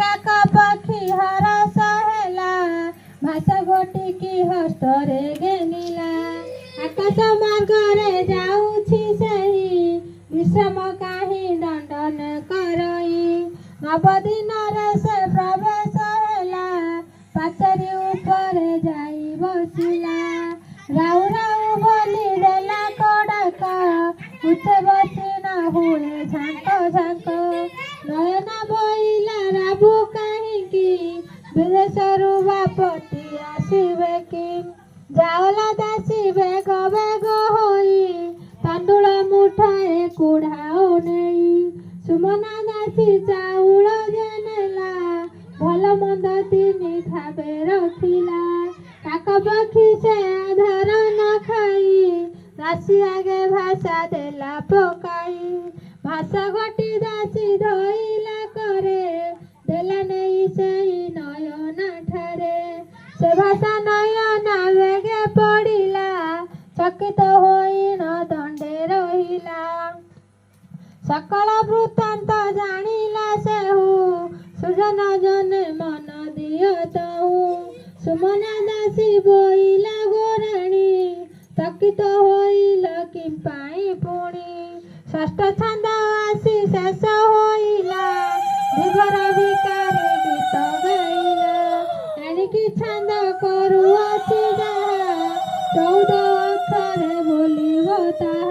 କାକ ପକ୍ଷୀ ହରସ ହେଲା ଭାଷା ଘୋଟିକି ହସ୍ତରେ ଘେନିଲା ଆକାଶ ମାର୍ଗରେ ଯାଉଛି ସେହି ବିଶ୍ରାମ କାହିଁ ଦଣ୍ଡନ କରଇ ନବଦିନରେ ସେ ପ୍ରବେଶ ହେଲା ପାଚେରୀ ଉପରେ ଯାଇ ବସିଲା ରାଉ ରାଉ ବୋଲି ଦେଲା କଡ଼କ ଉଠେ ବସି ନ ହୁଏ ଝାଙ୍କ ଝାଙ୍କ ନୟନ ବଇଲା ରାବୁ କାହିଁକି ବିଦେଶରୁ ବାପତି ଆସିବେ କି ଯାଉଲା ଦାସୀ ବେଗ ବେଗ ହୋଇ ତାଣ୍ଡୁଳ ମୁଠାଏ କୁଢ଼ାଉ ନେଇ ସୁମନା ଦାସୀ ଚାଉଳ ଯେ ନେଲା ଭଲ ମନ୍ଦ ତିନି ଥାବେ ରଖିଲା କାକ ପକ୍ଷୀ ସେ ଆଧାର ନ ଖାଇ ଦାସୀ ଆଗେ ଭାଷା ଦେଲା ପକାଇ ଭାଷା ଘଟି ଦାସୀ ଧଇଲା କରେ ଦେଲା ନେଇ ସେଇ ନୟନା ଠାରେ ସେ ଭାଷା ନୟନା ବେଗେ ପଡ଼ିଲା ଚକିତ ହୋଇ ନ ଦଣ୍ଡେ ରହିଲା ସକଳ ବୃତ୍ତାନ୍ତ ଜାଣିଲା ସେହୁ ସୁଜନ ଜନେ ମନ ଦିଅ ତହୁ ସୁମନା ଦାସୀ ବୋଇଲା ଗୋରାଣୀ ଚକିତ ହୋଇଲ କିମ୍ପାଇଁ ପୁଣି ଷଷ୍ଠ ଛାନ୍ଦ ଆସି ଶେଷ ହୋଇଲା ବିଭର ଭିକାରୀ ଗୀତ ଗାଇଲା ଏଣିକି ଛାନ୍ଦ କରୁଅଛି ଯାହା 14 ଅକ୍ଷରେ ବୋଲିବ ତାହା